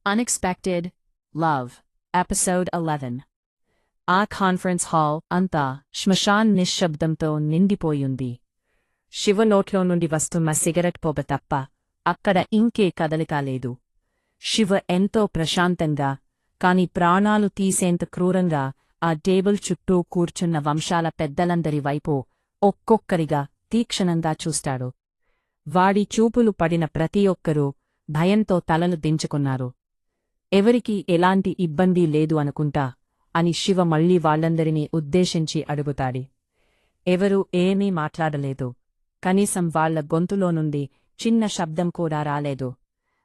Unexpected Love Episode 11 ఆ conference hall అంతా శ్మశాన్ నిశ్శబ్దంతో నిండిపోయింది. శివ నోట్లో నుండి వస్తున్న సిగరెట్ పొగ తప్ప అక్కడ ఇంకే కదలిక లేదు. శివ ఎంతో ప్రశాంతంగా కాని ప్రాణాలు తీసేంత క్రూరంగా ఆ టేబుల్ చుట్టూ కూర్చున్న వంశాల పెద్దలందరి వైపు ఒక్కొక్కరిగా తీక్షణంగా చూస్తాడు. వాడి చూపులు పడిన ప్రతి ఒక్కరూ భయంతో తలలు దించుకున్నారు. ఎవరికీ ఎలాంటి ఇబ్బంది లేదు అనుకుంటా అని శివ మళ్లీ వాళ్లందరినీ ఉద్దేశించి అడుగుతాడు. ఎవరూ ఏమీ మాట్లాడలేదు. కనీసం వాళ్ల గొంతులో నుండి చిన్న శబ్దం కూడా రాలేదు.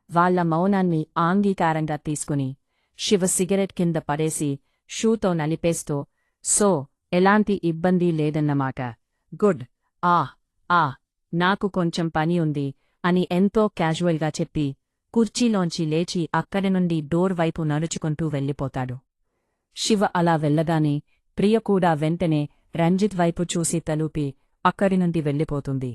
వాళ్ల మౌనాన్ని ఆంగీకారంగా తీసుకుని శివ సిగరెట్ కింద పడేసి షూతో నలిపేస్తూ సో ఎలాంటి ఇబ్బంది లేదన్నమాట. గుడ్. నాకు కొంచెం పని ఉంది అని ఎంతో క్యాజువల్గా చెప్పి కుర్చీలోంచి లేచి అక్కడి నుండి డోర్ వైపు నడుచుకుంటూ వెళ్ళిపోతాడు. శివ అలా వెళ్ళగానే ప్రియ కూడా వెంటనే రంజిత్ వైపు చూసి తలూపి అక్కడి నుండి వెళ్ళిపోతుంది.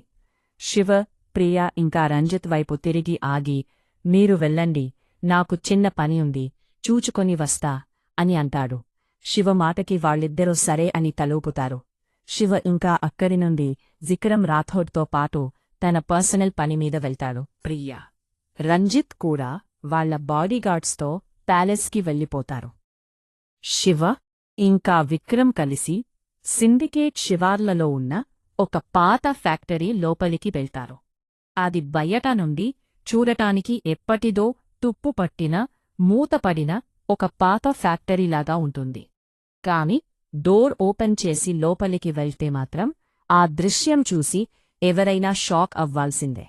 శివ, ప్రియ ఇంకా రంజిత్ వైపు తిరిగి ఆగి మీరు వెళ్ళండి, నాకు చిన్న పని ఉంది, చూచుకొని వస్తా అని అంటాడు. శివ మాటకి వాళ్ళిద్దరూ సరే అని తలూపుతారు. శివ ఇంకా అక్కడి నుండి విక్రమ్ రాథోడ్తో పాటు తన పర్సనల్ పనిమీద వెళ్తాడు. ప్రియ, రంజిత్ కూడా వాళ్ల బాడీగార్డ్స్తో ప్యాలెస్కి వెళ్ళిపోతారు. శివ ఇంకా విక్రమ్ కలిసి సిండికేట్ శివార్లలో ఉన్న ఒక పాత ఫ్యాక్టరీ లోపలికి వెళ్తారు. అది బయట నుండి చూడటానికి ఎప్పటిదో తుప్పుపట్టిన మూతపడిన ఒక పాత ఫ్యాక్టరీలాగా ఉంటుంది. కాని డోర్ ఓపెన్ చేసి లోపలికి వెళ్తే మాత్రం ఆ దృశ్యం చూసి ఎవరైనా షాక్ అవ్వాల్సిందే.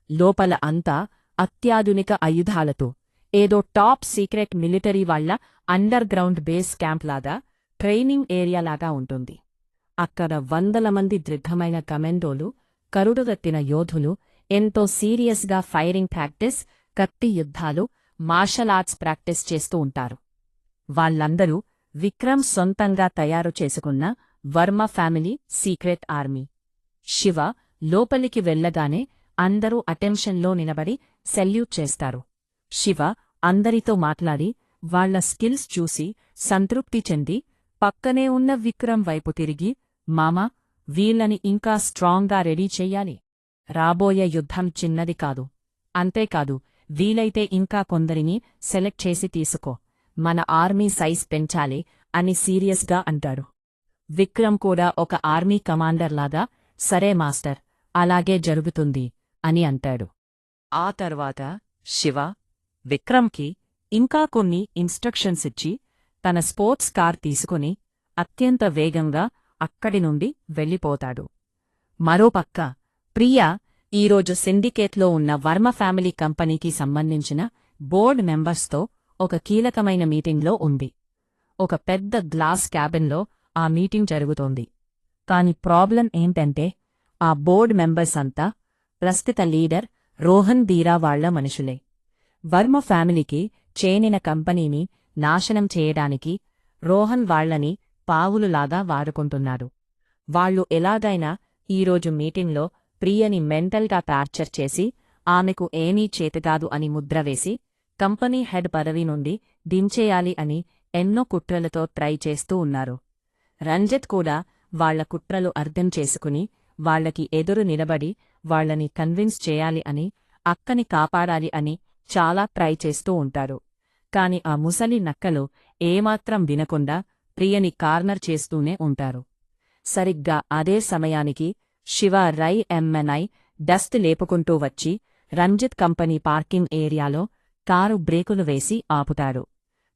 లోపల అంతా అత్యాధునిక ఆయుధాలతో ఏదో టాప్ సీక్రెట్ మిలిటరీ వాళ్ల అండర్ గ్రౌండ్ బేస్ క్యాంప్లాగా ట్రైనింగ్ ఏరియాలాగా ఉంటుంది. అక్కడ వందల మంది దృఢమైన కమాండోలు, కరుడుగట్టిన యోధులు ఎంతో సీరియస్గా ఫైరింగ్ ప్రాక్టీస్, కత్తి యుద్ధాలు, మార్షల్ ఆర్ట్స్ ప్రాక్టీస్ చేస్తూ ఉంటారు. వాళ్లందరూ విక్రమ్ సొంతంగా తయారు చేసుకున్న Varma family secret army. Shiva లోపలికి వెళ్లగానే అందరూ అటెన్షన్లో నిలబడి సెల్యూట్ చేస్తారు. శివ అందరితో మాట్లాడి వాళ్ల స్కిల్స్ చూసి సంతృప్తి చెంది పక్కనే ఉన్న విక్రమ్ వైపు తిరిగి మామా, వీళ్ళని ఇంకా స్ట్రాంగ్గా రెడీ చెయ్యాలి. రాబోయే యుద్ధం చిన్నది కాదు. అంతేకాదు, వీలైతే ఇంకా కొందరిని సెలెక్ట్ చేసి తీసుకో, మన ఆర్మీ సైజ్ పెంచాలి అని సీరియస్గా అంటాడు. విక్రమ్ కూడా ఒక ఆర్మీ కమాండర్లాగా సరే మాస్టర్, అలాగే జరుగుతుంది అని అంటాడు. ఆ తర్వాత శివ విక్రమ్కి ఇంకా కొన్ని ఇన్స్ట్రక్షన్స్ ఇచ్చి తన స్పోర్ట్స్ కార్ తీసుకుని అత్యంత వేగంగా అక్కడి నుండి వెళ్ళిపోతాడు. మరోపక్క ప్రియ ఈరోజు సిండికేట్లో ఉన్న వర్మ ఫ్యామిలీ కంపెనీకి సంబంధించిన బోర్డ్ మెంబర్స్తో ఒక కీలకమైన మీటింగ్లో ఉంది. ఒక పెద్ద గ్లాస్ క్యాబిన్లో ఆ మీటింగ్ జరుగుతోంది. కాని ప్రాబ్లం ఏంటంటే ఆ బోర్డ్ మెంబర్స్ అంతా ప్రస్తుత లీడర్ రోహన్ బీరా వాళ్ల మనుషులే. వర్మ ఫ్యామిలీకి చెందిన కంపెనీని నాశనం చేయడానికి రోహన్ వాళ్లని పావులులాగా వాడుకుంటున్నాడు. వాళ్లు ఎలాగైనా ఈరోజు మీటింగ్లో ప్రియని మెంటల్గా టార్చర్ చేసి ఆమెకు ఏమీ చేతగాదు అని ముద్రవేసి కంపెనీ హెడ్ పదవి నుండి దించేయాలి అని ఎన్నో కుట్రలతో ట్రై చేస్తూ ఉన్నారు. రంజిత్ కూడా వాళ్ల కుట్రలు అర్థం చేసుకుని వాళ్లకి ఎదురు నిలబడి వాళ్లని కన్విన్స్ చేయాలి అని, అక్కని కాపాడాలి అని చాలా ట్రై చేస్తూ ఉంటారు. కాని ఆ ముసలి నక్కలు ఏమాత్రం వినకుండా ప్రియని కార్నర్ చేస్తూనే ఉంటారు. సరిగ్గా అదే సమయానికి శివ ఎంఎన్ఐ డస్ట్ లేపుకుంటూ వచ్చి రంజిత్ కంపెనీ పార్కింగ్ ఏరియాలో కారు బ్రేకులు వేసి ఆపుతాడు.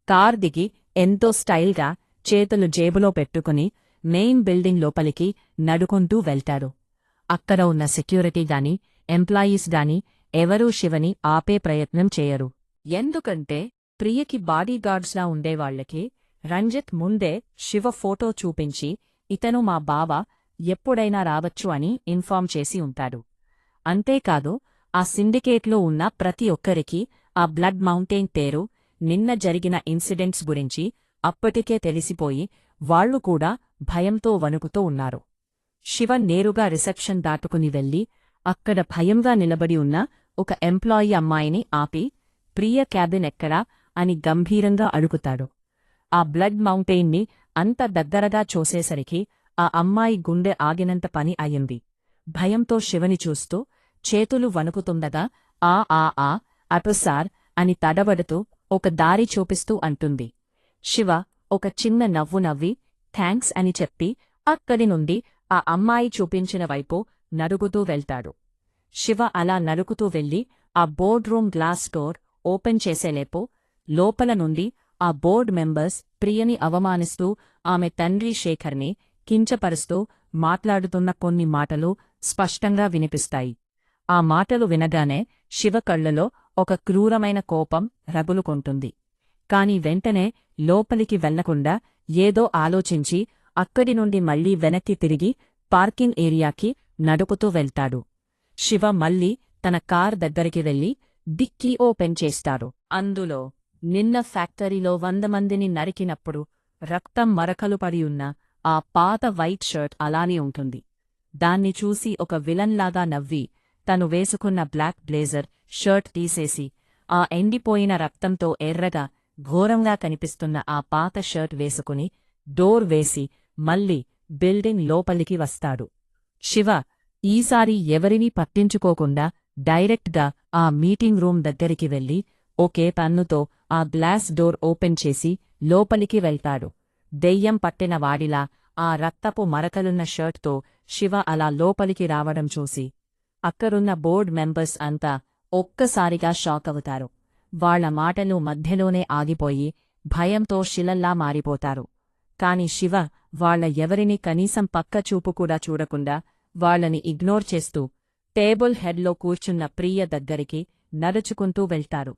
కార్ దిగి ఎంతో స్టైల్గా చేతులు జేబులో పెట్టుకుని మెయిన్ బిల్డింగ్ లోపలికి నడుకుంటూ వెళ్తాడు. అక్కడ ఉన్న సెక్యూరిటీ గాని ఎంప్లాయీస్ గాని ఎవరూ శివని ఆపే ప్రయత్నం చేయరు. ఎందుకంటే ప్రియకి బాడీగార్డ్స్లా ఉండేవాళ్లకి రంజిత్ ముందే శివ ఫోటో చూపించి ఇతను మా బావ, ఎప్పుడైనా రావచ్చు అని ఇన్ఫార్మ్ చేసి ఉంటాడు. అంతేకాదు, ఆ సిండికేట్లో ఉన్న ప్రతి ఒక్కరికీ ఆ బ్లడ్ మౌంటైన్ పేరు, నిన్న జరిగిన ఇన్సిడెంట్స్ గురించి అప్పటికే తెలిసిపోయి వాళ్లు కూడా భయంతో వణుకుతూ ఉన్నారు. శివ నేరుగా రిసెప్షన్ దాటుకుని వెళ్ళి అక్కడ భయంగా నిలబడి ఉన్న ఒక ఎంప్లాయీ అమ్మాయిని ఆపి ప్రియ క్యాబిన్ ఎక్కడా అని గంభీరంగా అడుగుతాడు. ఆ బ్లడ్ మౌంటైన్ని అంత దగ్గరగా చూసేసరికి ఆ అమ్మాయి గుండె ఆగినంత పని అయింది. భయంతో శివని చూస్తూ చేతులు వణుకుతుండగా ఆ అటు సార్ అని తడబడుతూ ఒక దారి చూపిస్తూ అంటుంది. శివ ఒక చిన్న నవ్వు నవ్వి థ్యాంక్స్ అని చెప్పి అక్కడి నుండి ఆ అమ్మాయి చూపించిన వైపు నడుగుతూ వెళ్తాడు. శివ అలా నడుకుతూ వెళ్ళి ఆ board room glass door open చేసేలేపు లోపల నుండి ఆ బోర్డ్ మెంబర్స్ ప్రియని అవమానిస్తూ ఆమె తండ్రి శేఖర్ని కించపరుస్తూ మాట్లాడుతున్న కొన్ని మాటలు స్పష్టంగా వినిపిస్తాయి. ఆ మాటలు వినగానే శివ కళ్లలో ఒక క్రూరమైన కోపం రగులుకొంటుంది. కాని వెంటనే లోపలికి వెళ్లకుండా ఏదో ఆలోచించి అక్కడి నుండి మళ్లీ వెనక్కి తిరిగి పార్కింగ్ ఏరియాకి నడుపుతూ వెళ్తాడు. శివ మళ్లీ తన కార్ దగ్గరికి వెళ్లి డిక్కీ ఓపెన్ చేస్తాడు. అందులో నిన్న ఫ్యాక్టరీలో 100 మందిని నరికినప్పుడు రక్తం మరకలు పడియున్న ఆ పాత వైట్ షర్ట్ అలానే ఉంటుంది. దాన్ని చూసి ఒక విలన్లాగా నవ్వి తను వేసుకున్న బ్లాక్ బ్లేజర్ షర్ట్ తీసేసి ఆ ఎండిపోయిన రక్తంతో ఎర్రగా ఘోరంగా కనిపిస్తున్న ఆ పాత షర్ట్ వేసుకుని డోర్ వేసి మళ్లీ బిల్డింగ్ లోపలికి వస్తాడు. శివ ఈసారి ఎవరినీ పట్టించుకోకుండా డైరెక్ట్గా ఆ మీటింగ్ రూమ్ దగ్గరికి వెళ్లి ఒకే పన్నుతో ఆ గ్లాస్ డోర్ ఓపెన్ చేసి లోపలికి వెళ్తాడు. దెయ్యం పట్టిన వాడిలా ఆ రక్తపు మరకలున్న షర్ట్తో శివ అలా లోపలికి రావడం చూసి అక్కడున్న బోర్డ్ మెంబర్స్ అంతా ఒక్కసారిగా షాకవుతారు. వాళ్ల మాటలు మధ్యలోనే ఆగిపోయి భయంతో శిలల్లా మారిపోతారు. కాని శివ వాళ్ల ఎవరినీ కనీసం పక్క చూపు కూడా చూడకుండా వాళ్లని ఇగ్నోర్ చేస్తూ టేబుల్ హెడ్లో కూర్చున్న ప్రియ దగ్గరికి నడుచుకుంటూ వెళ్తారు.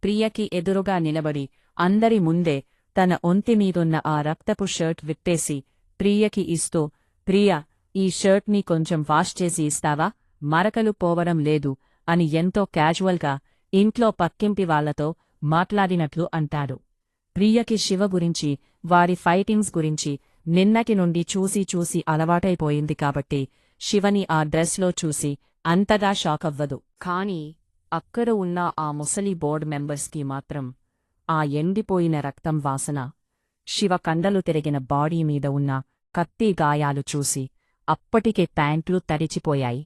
ప్రియకి ఎదురుగా నిలబడి అందరి ముందే తన ఒంటిమీదున్న ఆ రక్తపు షర్ట్ విప్పేసి ప్రియకి ఇస్తూ, ప్రియా, ఈ షర్ట్ని కొంచెం వాష్ చేసి ఇస్తావా? మరకలు పోవడం లేదు అని ఎంతో క్యాజువల్గా ఇంట్లో పక్కింటి వాళ్లతో మాట్లాడినట్లు అంటాడు. ప్రియకి శివ గురించి, వారి ఫైటింగ్స్ గురించి నిన్నటి నుండి చూసి చూసి అలవాటైపోయింది కాబట్టి శివని ఆ డ్రెస్లో చూసి అంతగా షాకవ్వదు. కాని అక్కడ ఉన్న ఆ ముసలి బోర్డ్ మెంబర్స్కి మాత్రం ఆ ఎండిపోయిన రక్తం వాసన, శివ కండలు తిరిగిన బాడీ మీద ఉన్న కత్తి గాయాలు చూసి అప్పటికే ప్యాంట్లు తడిచిపోయాయి.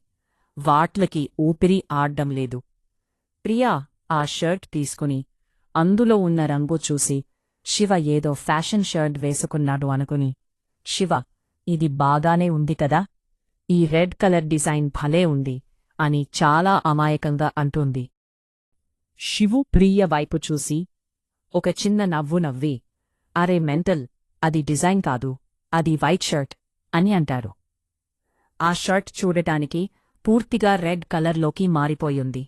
వాట్లకి ఊపిరి ఆడ్డం లేదు. ప్రియా ఆ షర్ట్ తీసుకుని అందులో ఉన్న రంగు చూసి శివ ఏదో ఫ్యాషన్ షర్ట్ వేసుకున్నాడు అనుకుని, శివ, ఇది బాగానే ఉంది కదా, ఈ రెడ్ కలర్ డిజైన్ భలే ఉంది అని చాలా అమాయకంగా అంటుంది. శివు ప్రియ వైపు చూసి ఒక చిన్న నవ్వు నవ్వి, అరే మెంటల్, అది డిజైన్ కాదు, అది వైట్ షర్ట్ అని అంటారు. ఆ షర్ట్ చూడటానికి పూర్తిగా రెడ్ కలర్లోకి మారిపోయింది.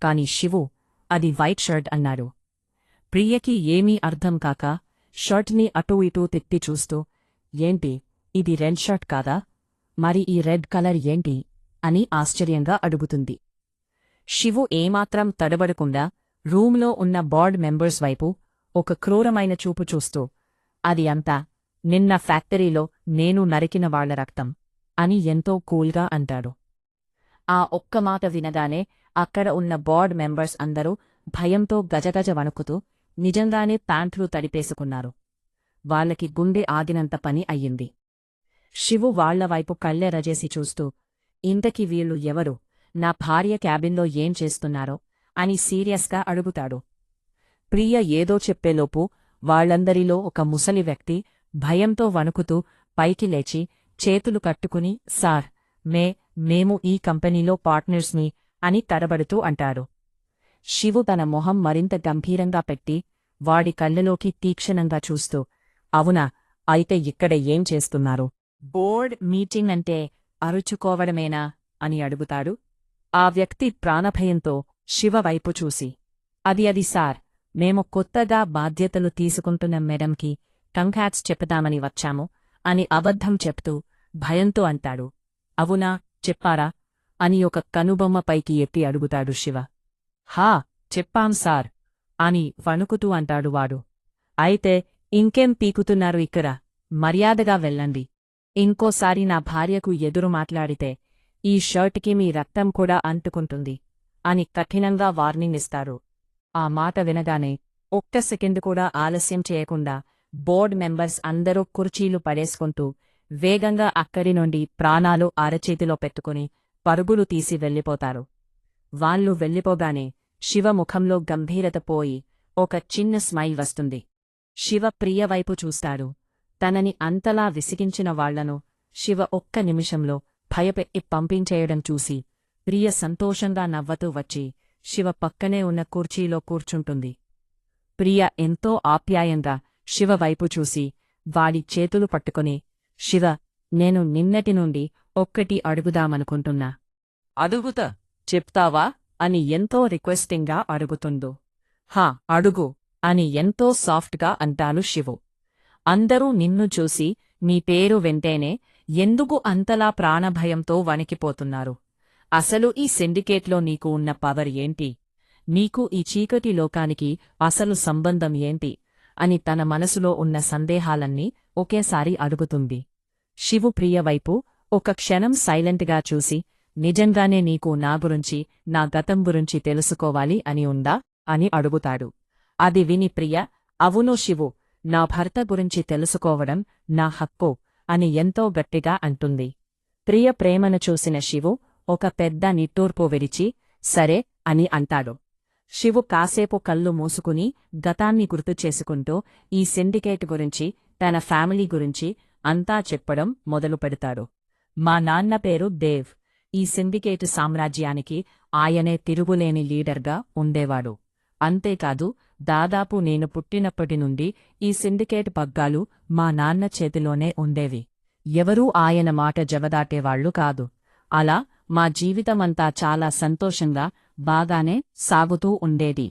కాని శివు అది వైట్ షర్ట్ అన్నాడు. ప్రియకి ఏమీ అర్థం కాక షర్ట్ని అటూ ఇటూ తిప్పి చూస్తూ, ఏంటి, ఇది రెడ్ షర్ట్ కాదా? మరి ఈ రెడ్ కలర్ ఏంటి అని ఆశ్చర్యంగా అడుగుతుంది. శివు ఏమాత్రం తడబడకుండా రూంలో ఉన్న బోర్డ్ మెంబర్స్ వైపు ఒక క్రూరమైన చూపు చూస్తూ, అది అంతా నిన్న ఫ్యాక్టరీలో నేను నరికిన వాళ్ల రక్తం అని ఎంతో కూల్గా అంటాడు. ఆ ఒక్క మాట వినగానే అక్కడ ఉన్న బోర్డ్ మెంబర్స్ అందరూ భయంతో గజగజ వణుకుతూ నిజంగానే ప్యాంట్లు తడిపేసుకున్నారు. వాళ్లకి గుండె ఆగినంత పని అయ్యింది. శివు వాళ్లవైపు కళ్ళెరజేసి చూస్తూ, ఇంతకీ వీళ్ళు ఎవరు, నా భార్య క్యాబిన్లో ఏం చేస్తున్నారో అని సీరియస్గా అడుగుతాడు. ప్రియ ఏదో చెప్పేలోపు వాళ్లందరిలో ఒక ముసలి వ్యక్తి భయంతో వణుకుతూ పైకి లేచి చేతులు కట్టుకుని, సార్, మేము ఈ కంపెనీలో పార్ట్నర్స్ని అని తడబడుతూ అంటాడు. శివు తన మొహం మరింత గంభీరంగా పెట్టి వాడి కళ్ళలోకి తీక్షణంగా చూస్తూ, అవునా, అయితే ఇక్కడ ఏం చేస్తున్నారు? బోర్డ్ మీటింగ్ అంటే అరుచుకోవడమేనా అని అడుగుతాడు. ఆ వ్యక్తి ప్రాణభయంతో శివ వైపు చూసి, అది సార్, మేము కొత్తగా బాధ్యతలు తీసుకుంటున్న మేడంకి కంగ్రాట్స్ చెప్దామని వచ్చాము అని అబద్ధం చెప్తూ భయంతో అంటాడు. అవునా, చెప్పారా అని ఒక కనుబొమ్మ పైకి ఎత్తి అడుగుతాడు శివ. హా, చెప్పాం సార్ అని వణుకుతూ అంటాడు వాడు. అయితే ఇంకేం పీకుతున్నారు ఇక్కడ, మర్యాదగా వెళ్ళండి. ఇంకోసారి నా భార్యకు ఎదురు మాట్లాడితే ఈ షర్ట్కి మీ రక్తం కూడా అంటుకుంటుంది అని కఠినంగా వార్నింగ్ ఇస్తారు. ఆ మాట వినగానే ఒక్క సెకండ్ కూడా ఆలస్యం చేయకుండా బోర్డ్ మెంబర్స్ అందరూ కుర్చీలు పడేసుకుంటూ వేగంగా అక్కడి నుండి ప్రాణాలు అరచేతిలో పెట్టుకుని పరుగులు తీసి వెళ్ళిపోతారు. వాళ్ళు వెళ్ళిపోగానే శివ ముఖంలో గంభీరత పోయి ఒక చిన్న స్మైల్ వస్తుంది. శివ ప్రియ వైపు చూస్తాడు. తనని అంతలా విసిగించిన వాళ్లను శివ ఒక్క నిమిషంలో భయపెట్టి పంపించేయడం చూసి ప్రియ సంతోషంగా నవ్వుతూ వచ్చి శివ పక్కనే ఉన్న కుర్చీలో కూర్చుంటుంది. ప్రియ ఎంతో ఆప్యాయంగా శివ వైపు చూసి వాడి చేతులు పట్టుకుని, శివ, నేను నిన్నటి నుండి ఒక్కటి అడుగుదామనుకుంటున్నా. అడుగుతా, చెప్తావా అని ఎంతో రిక్వెస్టింగ్గా అడుగుతుందో. హా, అడుగు అని ఎంతో సాఫ్ట్గా అంటాను శివు. అందరూ నిన్ను చూసి నీ పేరు వెంటేనే ఎందుకు అంతలా ప్రాణభయంతో వణికిపోతున్నారు? అసలు ఈ సిండికేట్లో నీకు ఉన్న పవర్ ఏంటి? నీకు ఈ చీకటి లోకానికి అసలు సంబంధం ఏంటి? అని తన మనసులో ఉన్న సందేహాలన్నీ ఒకేసారి అడుగుతుంది. శివు ప్రియ వైపు ఒక క్షణం సైలెంట్గా చూసి, నిజంగానే నీకు నా గురించి, నా గతం గురించి తెలుసుకోవాలి అని ఉందా అని అడుగుతాడు. అది విని ప్రియ, అవును శివు, నా భర్త గురించి తెలుసుకోవడం నా హక్కు అని ఎంతో గట్టిగా అంటుంది. ప్రియ ప్రేమను చూసిన శివు ఒక పెద్ద నిట్టూర్పు విరిచి, సరే అని అంటాడు. శివు కాసేపు కళ్ళు మూసుకుని గతాన్ని గుర్తుచేసుకుంటూ ఈ సిండికేట్ గురించి, తన ఫ్యామిలీ గురించి అంతా చెప్పడం మొదలుపెడతాడు. మా నాన్న పేరు దేవ్. ఈ సిండికేట్ సామ్రాజ్యానికి ఆయనే తిరుగులేని లీడర్గా ఉండేవాడు. అంతేకాదు, దాదాపు నేను పుట్టినప్పటి నుండి ఈ సిండికేట్ పగ్గాలు మా నాన్న చేతిలోనే ఉండేవి. ఎవరూ ఆయన మాట జవదాటేవాళ్లు కాదు. అలా మా జీవితమంతా చాలా సంతోషంగా, బాగానే సాగుతూ ఉండేది.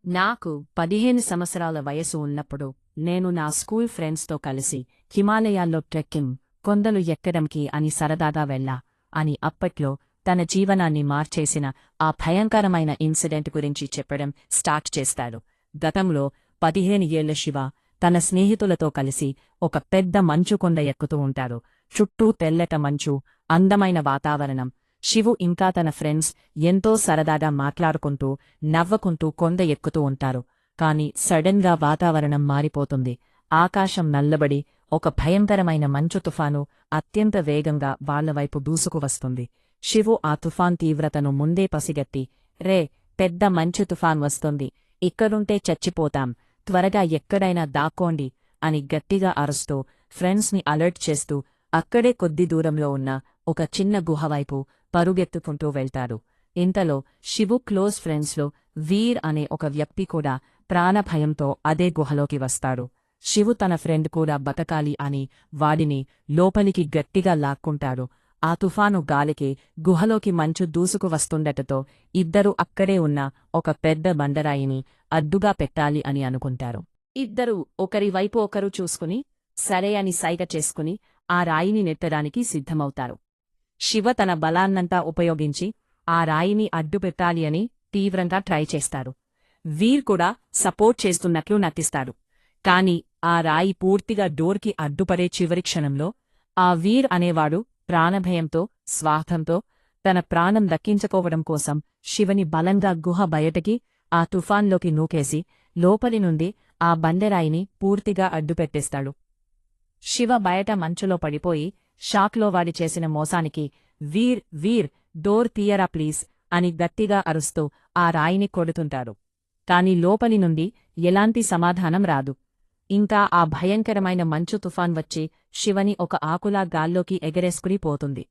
నాకు 15 సంవత్సరాల వయసు ఉన్నప్పుడు నేను నా స్కూల్ ఫ్రెండ్స్తో కలిసి హిమాలయాల్లో ట్రెక్కింగ్, కొండలు ఎక్కడంకి అని సరదాగా వెళ్ళా అని అప్పట్లో తన జీవనాన్ని మార్చేసిన ఆ భయంకరమైన ఇన్సిడెంట్ గురించి చెప్పడం స్టార్ట్ చేస్తాడు. గతంలో 15 ఏళ్ల శివ తన స్నేహితులతో కలిసి ఒక పెద్ద మంచు కొండ ఎక్కుతూ ఉంటాడు. చుట్టూ తెల్లట మంచు, అందమైన వాతావరణం. శివు ఇంకా తన ఫ్రెండ్స్ ఎంతో సరదాగా మాట్లాడుకుంటూ, నవ్వుకుంటూ కొండ ఎక్కుతూ ఉంటారు. కాని సడన్గా వాతావరణం మారిపోతుంది. ఆకాశం నల్లబడి ఒక భయంకరమైన మంచు తుఫాను అత్యంత వేగంగా వాళ్లవైపు దూసుకువస్తుంది. శివు ఆ తుఫాన్ తీవ్రతను ముందే పసిగట్టి, రే, పెద్ద మంచు తుఫాన్ వస్తుంది, ఇక్కడుంటే చచ్చిపోతాం, త్వరగా ఎక్కడైనా దాక్కోండి అని గట్టిగా అరుస్తూ ఫ్రెండ్స్ని అలర్ట్ చేస్తూ అక్కడే కొద్ది దూరంలో ఉన్న ఒక చిన్న గుహవైపు పరుగెత్తుకుంటూ వెళ్తాడు. ఇంతలో శివు క్లోజ్ ఫ్రెండ్స్లో వీర్ అనే ఒక వ్యక్తి కూడా ప్రాణభయంతో అదే గుహలోకి వస్తాడు. శివు తన ఫ్రెండ్ కూడా బతకాలి అని వాడిని లోపలికి గట్టిగా లాక్కుంటాడు. ఆ తుఫాను గాలికి గుహలోకి మంచు దూసుకు వస్తుండటతో ఇద్దరూ అక్కడే ఉన్న ఒక పెద్ద బండరాయిని అడ్డుగా పెట్టాలి అని అనుకుంటారు. ఇద్దరూ ఒకరి వైపు ఒకరు చూసుకుని సరే అని సైగ చేసుకుని ఆ రాయిని నెట్టడానికి సిద్ధమవుతారు. శివ తన బలాన్నంతా ఉపయోగించి ఆ రాయిని అడ్డుపెట్టాలి అని తీవ్రంగా ట్రై చేస్తాడు. వీర్ కూడా సపోర్ట్ చేస్తున్నట్లు నటిస్తాడు. కాని ఆ రాయి పూర్తిగా డోర్కి అడ్డుపడే చివరి క్షణంలో ఆ వీర్ అనేవాడు ప్రాణభయంతో, స్వార్థంతో తన ప్రాణం దక్కించుకోవడం కోసం శివని బలంగా గుహ బయటకి ఆ తుఫాన్లోకి నూకేసి లోపలి నుండి ఆ బండరాయిని పూర్తిగా అడ్డుపెట్టేస్తాడు. శివ బయట మంచులో పడిపోయి షాక్లో వాడి చేసిన మోసానికి వీర్, వీర్, డోర్ తీయరా ప్లీజ్ అని గట్టిగా అరుస్తూ ఆ రాయిని కొడుతుంటాడు. కాని లోపలి నుండి ఎలాంటి సమాధానం రాదు. ఇంకా ఆ భయంకరమైన మంచు తుఫాన్ వచ్చి శివని ఒక ఆకులా గాల్లోకి ఎగరేసుకుని పోతుంది.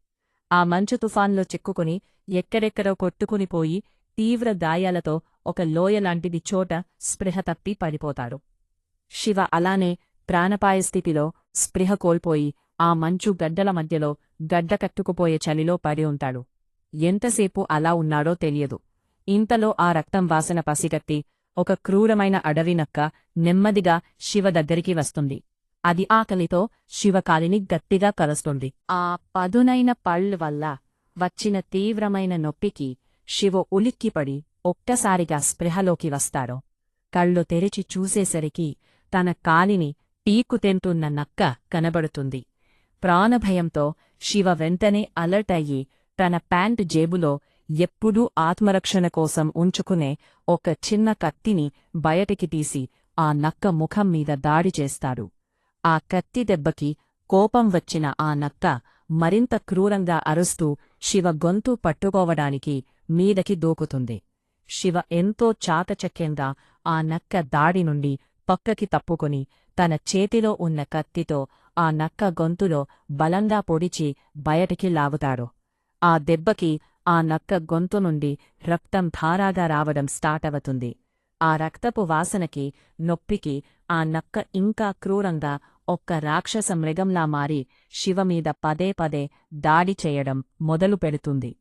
ఆ మంచు తుఫాన్లో చిక్కుకుని ఎక్కడెక్కడో కొట్టుకునిపోయి తీవ్ర గాయాలతో ఒక లోయలాంటిది చోట స్పృహ తప్పి పడిపోతాడు. శివ అలానే ప్రాణపాయ స్థితిలో స్పృహ కోల్పోయి ఆ మంచు గడ్డల మధ్యలో గడ్డ కట్టుకుపోయే చలిలో పడి ఉంటాడు. ఎంతసేపు అలా ఉన్నాడో తెలియదు. ఇంతలో ఆ రక్తం వాసన పసిగట్టి ఒక క్రూరమైన అడవినక్క నెమ్మదిగా శివ దగ్గరికి వస్తుంది. అది ఆకలితో శివ కాలిని గట్టిగా కలుస్తుంది. ఆ పదునైన పళ్ళ వల్ల వచ్చిన తీవ్రమైన నొప్పికి శివ ఉలిక్కిపడి ఒక్కసారిగా స్పృహలోకి వస్తాడు. కళ్ళు తెరిచి చూసేసరికి తన కాలిని పీక్కుతింటున్న నక్క కనబడుతుంది. ప్రాణభయంతో శివ వెంటనే అలర్ట్ అయ్యి తన ప్యాంటు జేబులో ఎప్పుడూ ఆత్మరక్షణ కోసం ఉంచుకునే ఒక చిన్న కత్తిని బయటికి తీసి ఆ నక్క ముఖం మీద దాడి చేస్తాడు. ఆ కత్తి దెబ్బకి కోపం వచ్చిన ఆ నక్క మరింత క్రూరంగా అరుస్తూ శివ గొంతు పట్టుకోవడానికి మీదకి దూకుతుంది. శివ ఎంతో చాకచక్యంగా ఆ నక్క దాడి నుండి పక్కకి తప్పుకొని తన చేతిలో ఉన్న కత్తితో ఆ నక్క గొంతులో బలంగా పొడిచి బయటికి లాగుతాడు. ఆ దెబ్బకి ఆ నక్క గొంతు నుండి రక్తం ధారాగా రావడం స్టార్ట్ అవుతుంది. ఆ రక్తపు వాసనకి, నొప్పికి ఆ నక్క ఇంకా క్రూరంగా ఒక్క రాక్షస మృగంలా మారి శివమీద పదే పదే దాడి చేయడం మొదలు పెడుతుంది.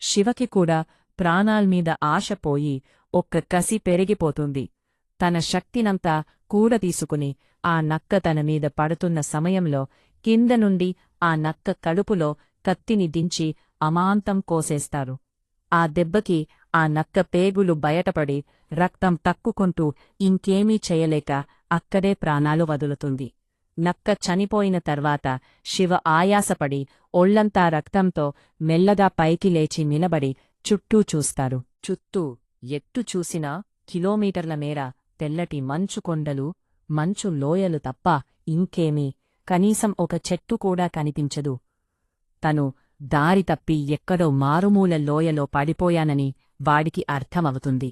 శివకి కూడా ప్రాణాల్మీద ఆశపోయి ఒక్క కసి పెరిగిపోతుంది. తన శక్తినంతా కూడదీసుకుని ఆ నక్క తన మీద పడుతున్న సమయంలో కింద నుండి ఆ నక్క కడుపులో కత్తిని దించి అమాంతం కోసేస్తారు. ఆ దెబ్బకి ఆ నక్క పేగులు బయటపడి రక్తం తక్కుకుంటూ ఇంకేమీ చేయలేక అక్కడే ప్రాణాలు వదులుతుంది. నక్క చనిపోయిన తర్వాత శివ ఆయాసపడి ఒళ్లంతా రక్తంతో మెల్లగా పైకి లేచి నిలబడి చుట్టూ చూస్తారు. చుట్టూ ఎట్టు చూసినా కిలోమీటర్ల మేర తెల్లటి మంచు కొండలు, మంచు లోయలు తప్ప ఇంకేమీ, కనీసం ఒక చెట్టు కూడా కనిపించదు. తను దారి తప్పి ఎక్కడో మారుమూల లోయలో పడిపోయానని వాడికి అర్థమవుతుంది.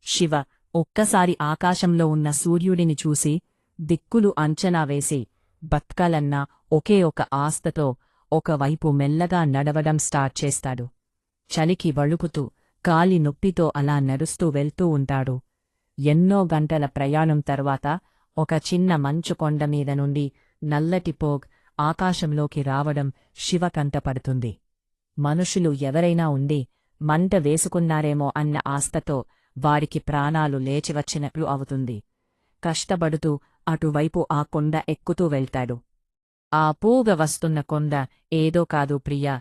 శివ ఒక్కసారి ఆకాశంలో ఉన్న సూర్యుడిని చూసి దిక్కులు అంచనా వేసి బతకాలన్న ఒకే ఒక ఆస్తతో ఒకవైపు మెల్లగా నడవడం స్టార్ట్ చేస్తాడు. చలికి వణుకుతూ కాలి నొప్పితో అలా నడుస్తూ వెళ్తూ ఉంటాడు. ఎన్నో గంటల ప్రయాణం తర్వాత ఒక చిన్న మంచు కొండ మీద నుండి నల్లటి పోగ్ ఆకాశంలోకి రావడం శివ కంటపడుతుంది. మనుషులు ఎవరైనా ఉండి మంట వేసుకున్నారేమో అన్న ఆస్తతో వారికి ప్రాణాలు లేచివచ్చినట్లు అవుతుంది. కష్టపడుతూ అటువైపు ఆ కొండ ఎక్కుతూ వెళ్తాడు. ఆ పోగ వస్తున్న కొండ ఏదో కాదు ప్రియా,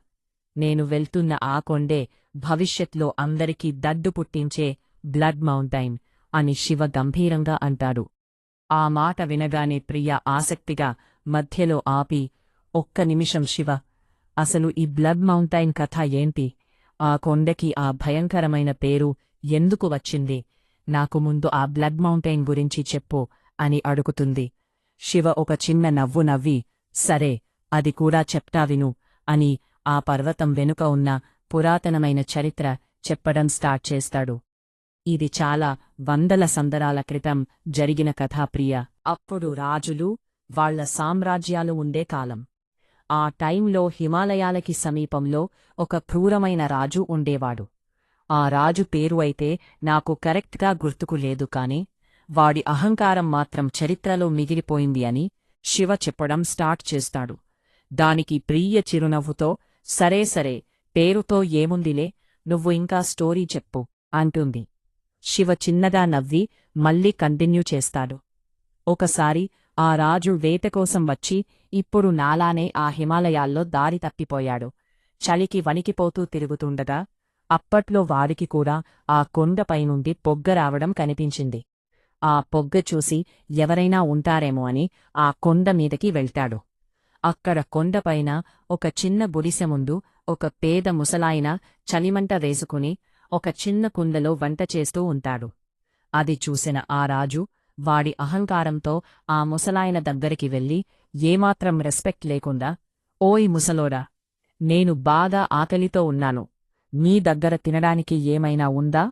నేను వెళ్తున్న ఆ కొండే భవిష్యత్లో అందరికీ దడ్డు పుట్టించే బ్లడ్ మౌంటైన్ అని శివ గంభీరంగా అంటాడు. ఆ మాట వినగానే ప్రియ ఆసక్తిగా మధ్యలో ఆపి, ఒక్క నిమిషం శివ, అసలు ఈ బ్లడ్ మౌంటైన్ కథ ఏంటి? ఆ కొండకి ఆ భయంకరమైన పేరు ఎందుకు వచ్చింది? నాకు ముందు ఆ బ్లడ్ మౌంటైన్ గురించి చెప్పు అని అడుగుతుంది. శివ ఒక చిన్న నవ్వు నవ్వి, సరే, అది కూడా చెప్తా విను అని ఆ పర్వతం వెనుక ఉన్న పురాతనమైన చరిత్ర చెప్పడం స్టార్ట్ చేస్తాడు. ఇది చాలా వందల సంవత్సరాల క్రితం జరిగిన కథా ప్రియ. అప్పుడు రాజులు, వాళ్ల సామ్రాజ్యాలు ఉండే కాలం. ఆ టైంలో హిమాలయాలకి సమీపంలో ఒక క్రూరమైన రాజు ఉండేవాడు. ఆ రాజు పేరు అయితే నాకు కరెక్ట్గా గుర్తుకు లేదు కాని వాడి అహంకారం మాత్రం చరిత్రలో మిగిలిపోయింది అని శివ చెప్పడం స్టార్ట్ చేస్తాడు. దానికి ప్రియ చిరునవ్వుతో, సరే సరే, పేరుతో ఏముందిలే, నువ్వు ఇంకా స్టోరీ చెప్పు అంటుంది. శివ చిన్నగా నవ్వి మళ్ళీ కంటిన్యూ చేస్తాడు. ఒకసారి ఆ రాజు వేటకోసం వచ్చి ఇప్పుడు నాలానే ఆ హిమాలయాల్లో దారి తప్పిపోయాడు. చలికి వణికిపోతూ తిరుగుతుండగా అప్పట్లో వాడికి కూడా ఆ కొండపైనుండి పొగ్గ రావడం కనిపించింది. ఆ పొగ్గ చూసి ఎవరైనా ఉంటారేమో అని ఆ కొండ మీదకి వెళ్తాడు. అక్కడ కొండపైన ఒక చిన్న గుడిసె ముందు ఒక పేద ముసలాయన చలిమంట వేసుకుని ఒక చిన్న కుండలో వంట చేస్తూ ఉంటాడు. అది చూసిన ఆ రాజు వాడి అహంకారంతో ఆ ముసలాయన దగ్గరికి వెళ్ళి ఏమాత్రం రెస్పెక్ట్ లేకుండా, ఓయ్ ముసలోడా, నేను బాగా ఆకలితో ఉన్నాను, మీ దగ్గర తినడానికి ఏమైనా ఉందా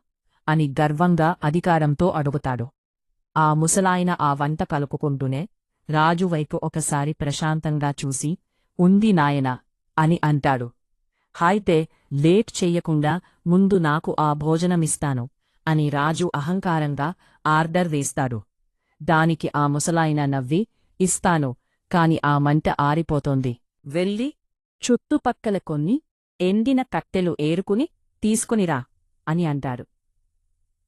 అని గర్వంగా అధికారంతో అడుగుతాడు. ఆ ముసలాయన ఆ వంట కలుపుకుంటూనే రాజువైపు ఒకసారి ప్రశాంతంగా చూసి, ఉంది నాయనా అని అంటాడు. అయితే లేట్ చెయ్యకుండా ముందు నాకు ఆ భోజనమిస్తాను అని రాజు అహంకారంగా ఆర్డర్ వేస్తాడు. దానికి ఆ ముసలాయన నవ్వి, ఇస్తాను, కాని ఆ మంట ఆరిపోతోంది, వెళ్ళి చుట్టుపక్కల కొన్ని ఎండిన కట్టెలు ఏరుకుని తీసుకునిరా అని అంటాడు.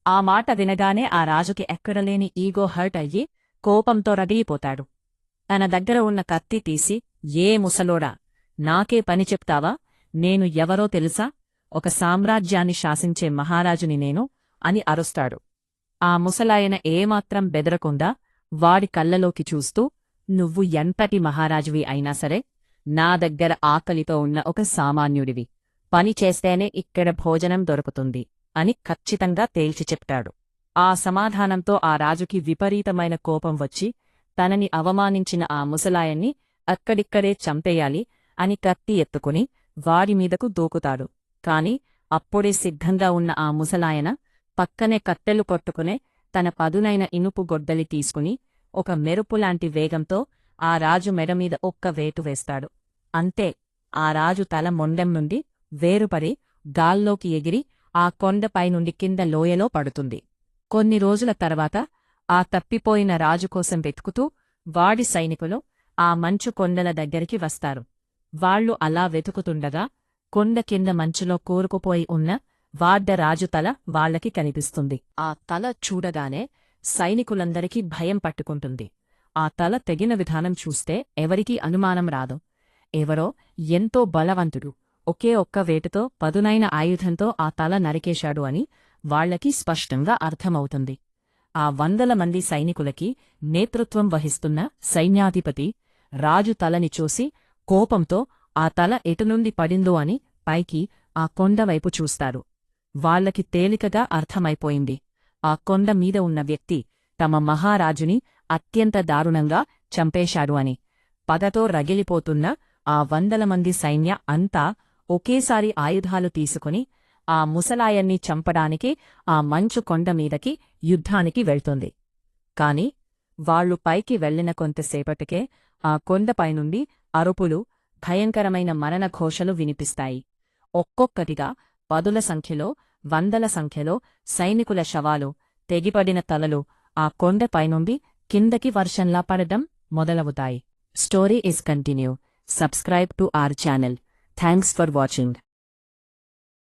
ఆ మాట వినగానే ఆ రాజుకి ఎక్కడలేని ఈగో హర్ట్ అయ్యి కోపంతో రగిలిపోతాడు. తన దగ్గర ఉన్న కత్తి తీసి, ఏ ముసలోడా, నాకే పని చెప్తావా? నేను ఎవరో తెలుసా? ఒక సామ్రాజ్యాన్ని శాసించే మహారాజుని నేను అని అరుస్తాడు. ఆ ముసలాయన ఏమాత్రం బెదరకుండా వాడి కళ్ళలోకి చూస్తూ, నువ్వు ఎంతటి మహారాజువి అయినా సరే నా దగ్గర ఆకలితో ఉన్న ఒక సామాన్యుడివి, పని చేస్తేనే ఇక్కడ భోజనం దొరుకుతుంది అని ఖచ్చితంగా తేల్చి చెప్తాడు. ఆ సమాధానంతో ఆ రాజుకి విపరీతమైన కోపం వచ్చి తనని అవమానించిన ఆ ముసలాయన్ని అక్కడిక్కడే చంపేయాలి అని కత్తి ఎత్తుకుని వాడిమీదకు దూకుతాడు. కాని అప్పుడే సిద్ధంగా ఉన్న ఆ ముసలాయన పక్కనే కట్టెలు కొట్టుకునే తన పదునైన ఇనుపు గొడ్డలి తీసుకుని ఒక మెరుపులాంటి వేగంతో ఆ రాజు మెడమీద ఒక్క వేటు వేస్తాడు. అంతే, ఆ రాజు తల మొండెం నుండి వేరుపడి గాల్లోకి ఎగిరి ఆ కొండపై నుండి కింద లోయలో పడుతుంది. కొన్ని రోజుల తర్వాత ఆ తప్పిపోయిన రాజుకోసం వెతుకుతూ వాడి సైనికులు ఆ మంచు కొండల దగ్గరికి వస్తారు. వాళ్లు అలా వెతుకుతుండగా కొండ కింద మంచులో కూరుకుపోయి ఉన్న వాడ్డరాజు తల వాళ్లకి కనిపిస్తుంది. ఆ తల చూడగానే సైనికులందరికీ భయం పట్టుకుంటుంది. ఆ తల తెగిన విధానం చూస్తే ఎవరికీ అనుమానం రాదు. ఎవరో ఎంతో బలవంతుడు ఒకే ఒక్క వేటుతో పదునైన ఆయుధంతో ఆ తల నరికేశాడు అని వాళ్లకి స్పష్టంగా అర్థమవుతుంది. ఆ 100 మంది సైనికులకి నేతృత్వం వహిస్తున్న సైన్యాధిపతి రాజు తలని చూసి కోపంతో ఆ తల ఎటునుండి పడిందో అని పైకి ఆ కొండవైపు చూస్తారు. వాళ్లకి తేలికగా అర్థమైపోయింది, ఆ కొండ మీద ఉన్న వ్యక్తి తమ మహారాజుని అత్యంత దారుణంగా చంపేశాడు అని. పగతో రగిలిపోతున్న ఆ 100 మంది సైన్య అంతా ఒకేసారి ఆయుధాలు తీసుకుని ఆ ముసలాయన్ని చంపడానికి ఆ మంచు కొండమీదకి యుద్ధానికి వెళ్తుంది. కాని వాళ్లు పైకి వెళ్లిన కొంతసేపటికే ఆ కొండపైనుండి అరుపులు, భయంకరమైన మరణఘోషలు వినిపిస్తాయి. ఒక్కొక్కటిగా 10ల సంఖ్యలో, 100ల సంఖ్యలో సైనికుల శవాలు, తెగిపడిన తలలు ఆ కొండపైనుండి కిందకి వర్షంలా పడడం మొదలవుతాయి. Story is continue. Subscribe to our channel. Thanks for watching.